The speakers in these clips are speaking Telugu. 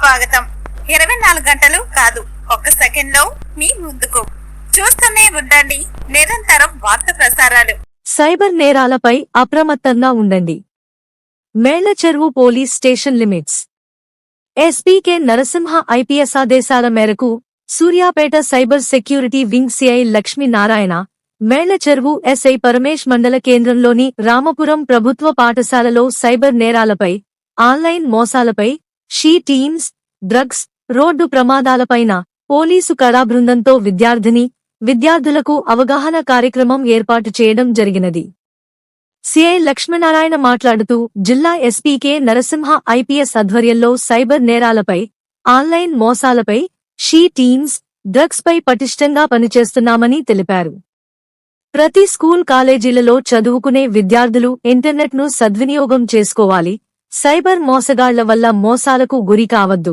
స్వాగతం. 24 గంటలు కాదు, ఒక్క సెకండ్ లో మీ ముందుకు. చూస్తూనే ఉండండి నిరంతరం వార్త ప్రసారాలు. సైబర్ నేరాలపై అప్రమత్తంగా ఉండండి. Mellacheruvu police station limits. SP K Narasimha IPS ఆదేశాల మేరకు Suryapet cyber security wing CI Lakshminarayana, Mellacheruvu SI Paramesh మండల కేంద్రంలోని రామపురం ప్రభుత్వ పాఠశాలలో సైబర్ నేరాలపై, ఆన్లైన్ మోసాలపై, షీ టీమ్స్, డ్రగ్స్, రోడ్డు ప్రమాదాలపైన పోలీసు కళాబృందంతో విద్యార్థులకు అవగాహన కార్యక్రమం ఏర్పాటు చేయడం జరిగినది. సిఐ లక్ష్మీనారాయణ మాట్లాడుతూ జిల్లా ఎస్పీకే నరసింహ ఐపీఎస్ ఆధ్వర్యంలో సైబర్ నేరాలపై, ఆన్లైన్ మోసాలపై, షీ టీమ్స్, డ్రగ్స్ పై పటిష్టంగా పనిచేస్తున్నామని తెలిపారు. ప్రతి స్కూల్ కాలేజీలలో చదువుకునే విద్యార్థులు ఇంటర్నెట్ను సద్వినియోగం చేసుకోవాలి. సైబర్ మోసగాళ్ల వల్ల మోసాలకు గురి కావద్దు.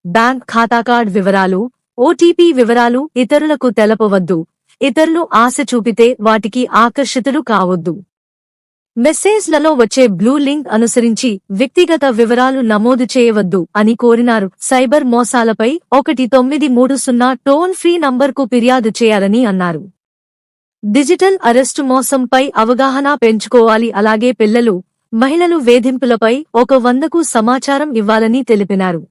బ్యాంక్ ఖాతా కార్డ్ వివరాలు, ఓటీపీ వివరాలు ఇతరులకు తెలపవద్దు. ఇతరులు ఆశ చూపితే వాటికి ఆకర్షితులు కావద్దు. మెసేజ్లలో వచ్చే బ్లూ లింక్ అనుసరించి వ్యక్తిగత వివరాలు నమోదు చేయవద్దు అని కోరినారు. సైబర్ మోసాలపై 1930 టోల్ ఫ్రీ నంబర్కు ఫిర్యాదు చేయాలని అన్నారు. డిజిటల్ అరెస్టు మోసంపై అవగాహన పెంచుకోవాలి. అలాగే పిల్లలు, మహిళలు వేధింపులపై 100కు సమాచారం ఇవ్వాలని తెలిపినారు.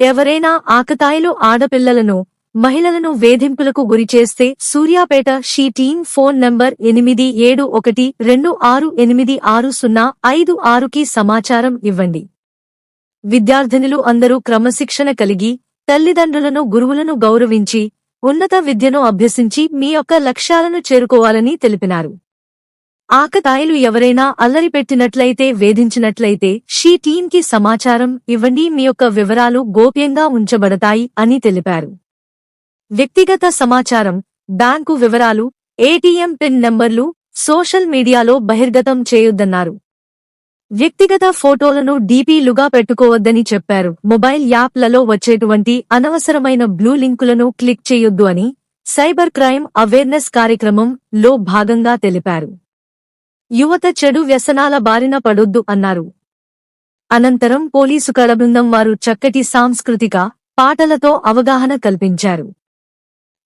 ఎవరైనా ఆకతాయిలు ఆడపిల్లలను, మహిళలను వేధింపులకు గురిచేస్తే Suryapet she team phone number 8712686056కి సమాచారం ఇవ్వండి. విద్యార్థినులు అందరూ క్రమశిక్షణ కలిగి, తల్లిదండ్రులను, గురువులను గౌరవించి, ఉన్నత విద్యను అభ్యసించి మీ యొక్క లక్ష్యాలను చేరుకోవాలని తెలిపినారు. ఆకతాయిలు ఎవరైనా అల్లరిపెట్టినట్లయితే, వేధించినట్లయితే షీ టీమ్కి సమాచారం ఇవ్వండి. మీ యొక్క వివరాలు గోప్యంగా ఉంచబడతాయి అని తెలిపారు. వ్యక్తిగత సమాచారం, బ్యాంకు వివరాలు, ఏటీఎం పిన్ నంబర్లు సోషల్ మీడియాలో బహిర్గతం చేయొద్దన్నారు. వ్యక్తిగత ఫోటోలను డీపీలుగా పెట్టుకోవద్దని చెప్పారు. మొబైల్ యాప్లలో వచ్చేటువంటి అనవసరమైన బ్లూ లింకులను క్లిక్ చేయొద్దు అని సైబర్ క్రైమ్ అవేర్నెస్ కార్యక్రమం లో భాగంగా తెలిపారు. యువత చెడు వ్యసనాల బారిన పడొద్దు అన్నారు. అనంతరం పోలీసు కళబృందం వారు చక్కటి సాంస్కృతిక పాటలతో అవగాహన కల్పించారు.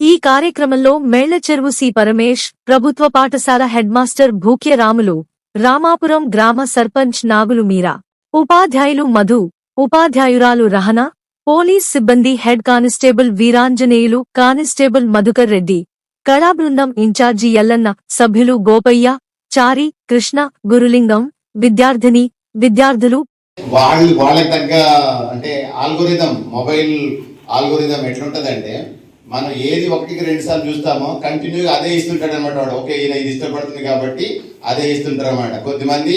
ఈ కార్యక్రమంలో మేళ్లచెరువు సి పరమేశ్, ప్రభుత్వ పాఠశాల హెడ్మాస్టర్ భూక్య రాములు, రామాపురం గ్రామ సర్పంచ్ నాగులు మీరా, ఉపాధ్యాయులు మధు, ఉపాధ్యాయురాలు రహనా, పోలీస్ సిబ్బంది head constable Veeranjaneyulu, constable Madhukar Reddy, కళాబృందం ఇన్ఛార్జి ఎల్లన్న, సభ్యులు గోపయ్య, చారి, కృష్ణ, గురులింగం, విద్యార్థులు వాళ్ళకి తగ్గ అంటే మొబైల్ ఆల్గోరిథం ఎట్లుంటదంటే, మనం ఏది 1-2 సార్లు చూస్తామో కంటిన్యూగా అదే ఇస్తుంటాడు అనమాట. వాడు ఓకే ఈయన ఇది ఇష్టపడుతుంది కాబట్టి అదే ఇస్తుంటారు అనమాట. కొద్దిమంది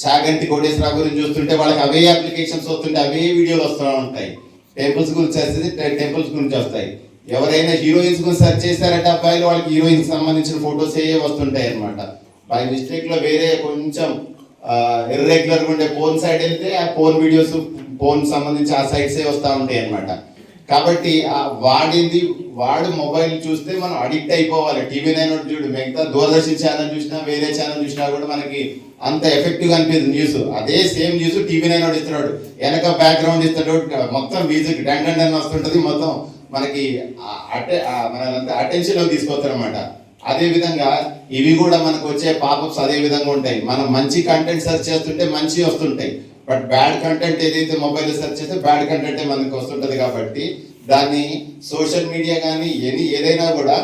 చాగంటి కోటేశ్వరరావు గురించి చూస్తుంటే వాళ్ళకి అవే అప్లికేషన్స్ వస్తుంటే అవే వీడియోలు వస్తూ ఉంటాయి. టెంపుల్స్ గురించి వస్తుంది, టెంపుల్స్ గురించి వస్తాయి. ఎవరైనా హీరోయిన్స్ గురించి సెర్చ్ చేశారంటే అబ్బాయిలు, వాళ్ళకి హీరోయిన్స్ సంబంధించిన ఫొటోస్ వస్తుంటాయి అనమాట. బై మిస్టేక్ లో వేరే కొంచెం ఇర్రెగ్యులర్ గా ఉండే ఫోన్ సైడ్ వెళ్తే ఆ ఫోన్ వీడియోస్, ఫోన్ సంబంధించి ఆ సైట్సే వస్తూ ఉంటాయి అనమాట. కాబట్టి వాడు మొబైల్ చూస్తే మనం అడిక్ట్ అయిపోవాలి. టీవీ 9 చూడు, మిగతా దూరదర్శన్ ఛానల్ చూసినా, వేరే ఛానల్ చూసినా కూడా మనకి అంత ఎఫెక్టివ్ అనిపిస్తుంది న్యూస్. అదే సేమ్ న్యూస్ టీవీ 9 ఇస్తున్నాడు, వెనక బ్యాక్గ్రౌండ్ ఇస్తాడు, మొత్తం మ్యూజిక్ డండ్ అని వస్తుంటది, మొత్తం మనకి మనంతా అటెన్షన్ లో తీసుకొస్తారు అనమాట. అదే విధంగా ఇవి కూడా మనకు వచ్చే పాపప్స్ అదే విధంగా ఉంటాయి. మనం మంచి కంటెంట్ సెర్చ్ చేస్తుంటే మంచి వస్తుంటాయి, బట్ బ్యాడ్ కంటెంట్ ఏదైతే మొబైల్లో సెర్చ్ చేస్తే బ్యాడ్ కంటెంటే మనకి వస్తుంటది. కాబట్టి దాన్ని సోషల్ మీడియా కానీ ఏదైనా కూడా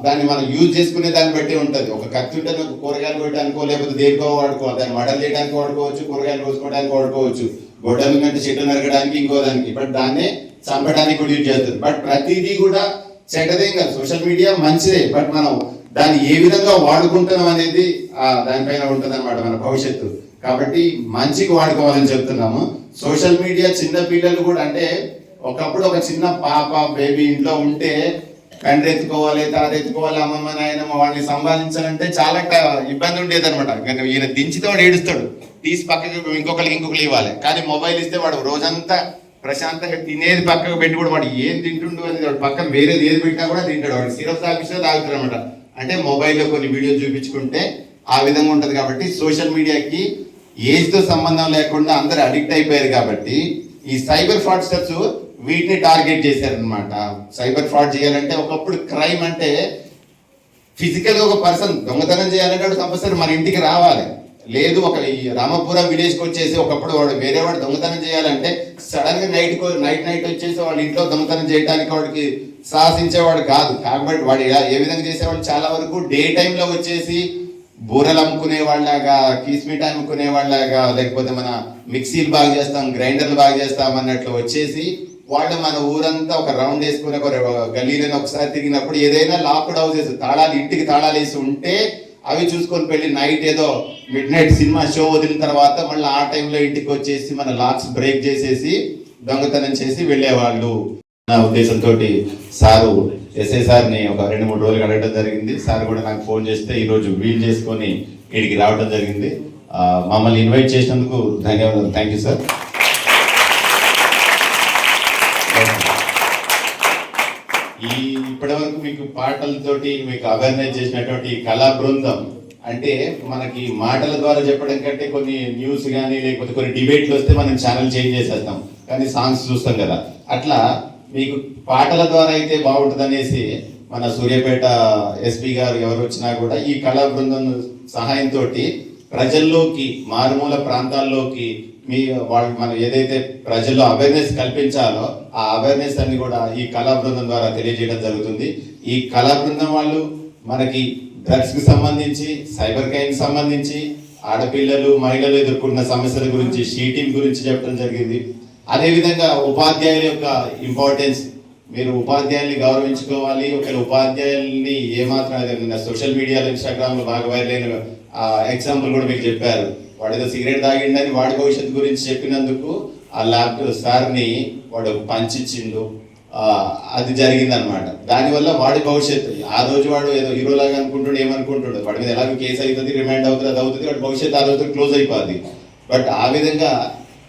దాన్ని మనం యూజ్ చేసుకునే దాన్ని బట్టి ఉంటుంది. ఒక కత్తి ఉంటే ఒక కూరగాయలు కొట్టడానికో లేకపోతే దేనికో వాడుకోవాలి, దాన్ని మడలు చేయడానికి వాడుకోవచ్చు, కూరగాయలు కోసుకోవడానికి వాడుకోవచ్చు, గొడ్డల కంటే చెట్టు నరకడానికి, ఇంకో దానికి. బట్ దాన్నే చంపడానికి కూడా యూజ్ చేస్తుంది. బట్ ప్రతిదీ కూడా చెడ్డదేం కాదు, సోషల్ మీడియా మంచిదే. బట్ మనం దాన్ని ఏ విధంగా వాడుకుంటున్నాం అనేది దానిపైన ఉంటుంది అనమాట మన భవిష్యత్తు. కాబట్టి మంచిగా వాడుకోవాలని చెప్తున్నాము. సోషల్ మీడియా చిన్న పిల్లలు కూడా, అంటే ఒకప్పుడు ఒక చిన్న పాప బేబీ ఇంట్లో ఉంటే తండ్రి ఎత్తుకోవాలి, తాత ఎత్తుకోవాలి, అమ్మమ్మ నాయనమ్మ వాడిని సంపాదించాలంటే చాలా ఇబ్బంది ఉండేది అనమాట. ఈయన దించితే వాడు ఏడుస్తాడు, తీసి పక్కకి ఇంకొకరికి ఇవ్వాలి. కానీ మొబైల్ ఇస్తే వాడు రోజంతా ప్రశాంతంగా తినేది పక్కకు పెట్టి కూడా వాడు ఏం తింటుండు అనేది వాడు పక్కన వేరేది ఏది పెట్టినా కూడా తింటాడు. వాడు సిరప్ తాగిస్తే తాగుతాడు అనమాట. అంటే మొబైల్లో కొన్ని వీడియోలు చూపించుకుంటే ఆ విధంగా ఉంటుంది. కాబట్టి సోషల్ మీడియాకి ఏజ్తో సంబంధం లేకుండా అందరూ అడిక్ట్ అయిపోయారు. కాబట్టి ఈ సైబర్ ఫ్రాడ్స్టర్స్ వీటిని టార్గెట్ చేశారనమాట. సైబర్ ఫ్రాడ్ చేయాలంటే ఒకప్పుడు క్రైమ్ అంటే ఫిజికల్ గా ఒక పర్సన్ దొంగతనం చేయాలంటే వాడు కంపల్సరీ మన ఇంటికి రావాలి. లేదు ఒక ఈ రామపురం విలేజ్ కి వచ్చేసి ఒకప్పుడు వాడు వేరే వాడు దొంగతనం చేయాలంటే సడన్ గా నైట్ వచ్చేసి వాళ్ళ ఇంట్లో దొంగతనం చేయడానికి వాడికి సాహసించేవాడు కాదు. కాబట్టి వాడు ఏ విధంగా చేసేవాడు, చాలా వరకు డే టైంలో వచ్చేసి బూరలు అమ్ముకునే వాళ్ళలాగా, కిస్మిట్ అమ్ముకునే వాళ్ళలాగా, లేకపోతే మన మిక్సీలు బాగా చేస్తాం, గ్రైండర్లు బాగా చేస్తాం అన్నట్లు వచ్చేసి వాళ్ళు మన ఊరంతా ఒక రౌండ్ వేసుకుని ఒక గల్లీలను ఒకసారి తిరిగినప్పుడు ఏదైనా లాక్డ్ హౌసెస్ తాళాలు ఇంటికి తాళాలు వేసి ఉంటే అవి చూసుకొని పెళ్ళి నైట్ ఏదో మిడ్ నైట్ సినిమా షో వదిలిన తర్వాత మళ్ళీ ఆ టైంలో ఇంటికి వచ్చేసి మన లాక్స్ బ్రేక్ చేసేసి దొంగతనం చేసి వెళ్ళేవాళ్ళు. నా ఉద్దేశంతో సారు ఎస్ఐ సార్ని ఒక 2-3 రోజులు అడగడం జరిగింది. సార్ కూడా నాకు ఫోన్ చేస్తే ఈరోజు వీలు చేసుకొని ఇక్కడికి రావడం జరిగింది. మమ్మల్ని ఇన్వైట్ చేసినందుకు ధన్యవాదాలు. Thank you sir. ఇప్పటి వరకు మీకు పాటలతోటి మీకు అవేర్నెస్ చేసినటువంటి కళా బృందం అంటే మనకి మాటల ద్వారా చెప్పడం కంటే కొన్ని న్యూస్ కానీ లేకపోతే కొన్ని డిబేట్లు వస్తే మనం ఛానల్ చేంజ్ చేసేస్తాం, కానీ సాంగ్స్ చూస్తాం కదా. అట్లా మీకు పాటల ద్వారా అయితే బాగుంటుంది అనేసి మన సూర్యాపేట ఎస్పీ గారు ఎవరు వచ్చినా కూడా ఈ కళా బృందం సహాయంతో ప్రజల్లోకి, మారుమూల ప్రాంతాల్లోకి వాళ్ళు మనం ఏదైతే ప్రజల్లో అవేర్నెస్ కల్పించాలో ఆ అవేర్నెస్ అన్ని కూడా ఈ కళా బృందం ద్వారా తెలియజేయడం జరుగుతుంది. ఈ కళా బృందం వాళ్ళు మనకి డ్రగ్స్ కి సంబంధించి, సైబర్ క్రైమ్ సంబంధించి, ఆడపిల్లలు మహిళలు ఎదుర్కొన్న సమస్యల గురించి, షీటింగ్ గురించి చెప్పడం జరిగింది. అదేవిధంగా ఉపాధ్యాయుల యొక్క ఇంపార్టెన్స్, మీరు ఉపాధ్యాయుల్ని గౌరవించుకోవాలి. ఒకవేళ ఉపాధ్యాయుల్ని ఏమాత్రం సోషల్ మీడియాలో ఇన్స్టాగ్రామ్లో బాగా వైరల్ అయిన ఎగ్జాంపుల్ కూడా మీకు చెప్పారు. వాడు ఏదో సిగరెట్ తాగిండని వాడి భవిష్యత్తు గురించి చెప్పినందుకు ఆ ల్యాప్టాప్ సార్ని వాడు పంచిచ్చిండు, అది జరిగిందనమాట. దానివల్ల వాడి భవిష్యత్తు, ఆ రోజు వాడు ఏదో హీరోలాగా అనుకుంటాడు, ఏమనుకుంటాడు, వాడి మీద ఎలాగో కేసు అవుతుంది, రిమాండ్ అవుతుంది, అది అవుతుంది, వాడి భవిష్యత్తు ఆ రోజు క్లోజ్ అయిపోద్ది. బట్ ఆ విధంగా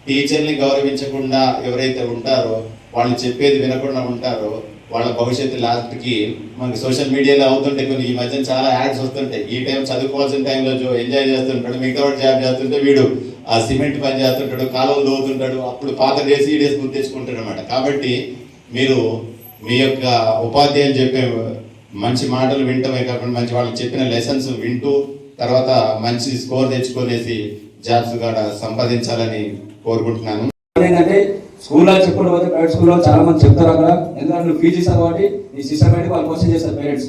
టీచర్ని గౌరవించకుండా ఎవరైతే ఉంటారో, వాళ్ళు చెప్పేది వినకుండా ఉంటారో, వాళ్ళ భవిష్యత్తు లాస్ట్కి మనకి సోషల్ మీడియాలో అవుతుంటే కొన్ని ఈ మధ్య చాలా యాడ్స్ వస్తుంటాయి. ఈ టైం చదువుకోవాల్సిన టైంలో ఎంజాయ్ చేస్తుంటాడు, మిగతా వాడు జాబ్ చేస్తుంటే వీడు ఆ సిమెంట్ పని చేస్తుంటాడు, కాలువలు దోవుతుంటాడు, అప్పుడు పాత డేస్ ఈ డేస్ గుర్తు తెచ్చుకుంటాడు అనమాట. కాబట్టి మీరు మీ యొక్క ఉపాధ్యాయులు చెప్పే మంచి మాటలు వింటమే కాకుండా మంచి వాళ్ళు చెప్పిన లెసన్స్ వింటూ తర్వాత మంచి స్కోర్ తెచ్చుకునేసి జాబ్స్ కూడా సంపాదించాలని కోరుకుంటున్నాను. ఏంటంటే స్కూల్లో చెప్పుకుంటూ పోతే ప్రైవేట్ స్కూల్లో చాలా మంది చెప్తారు అక్కడ, ఎందుకంటే నువ్వు ఫీజు ఇస్తావు కాబట్టి నీ సిస్టమేటిక్ వాళ్ళు క్వశ్చన్ చేస్తారు పేరెంట్స్.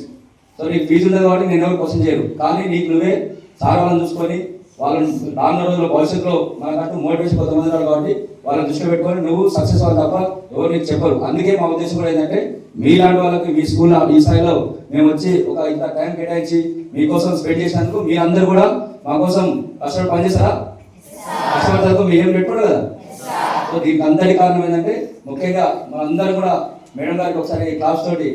సో నీకు ఫీజు ఉండదు కాబట్టి నేను ఎవరు క్వశ్చన్ చేయరు, కానీ నీకు నువ్వే సార్ వాళ్ళని చూసుకొని వాళ్ళని రానున్న రోజుల్లో భవిష్యత్తులో మనకంటూ మోటివేషన్ కొంతమంది ఉన్నారు కాబట్టి వాళ్ళని దృష్టిలో పెట్టుకొని నువ్వు సక్సెస్ అవ్వాలి తప్ప ఎవరు నీకు చెప్పరు. అందుకే మా ఉద్దేశం కూడా ఏంటంటే మీలాంటి వాళ్ళకి మీ స్కూల్లో ఈ స్థాయిలో మేము వచ్చి ఒక ఇంత టైం కేటాయించి మీకోసం స్పెండ్ చేసినందుకు మీరందరూ కూడా మా కోసం కష్టపడి పనిచేస్తారా? కష్టపడతారు మీ ఏం పెట్టుకోరు కదా. సో దీనికి అందరి కారణం ఏంటంటే ముఖ్యంగా మనందరూ కూడా మేడం గారికి ఒకసారి క్లాస్ తోటి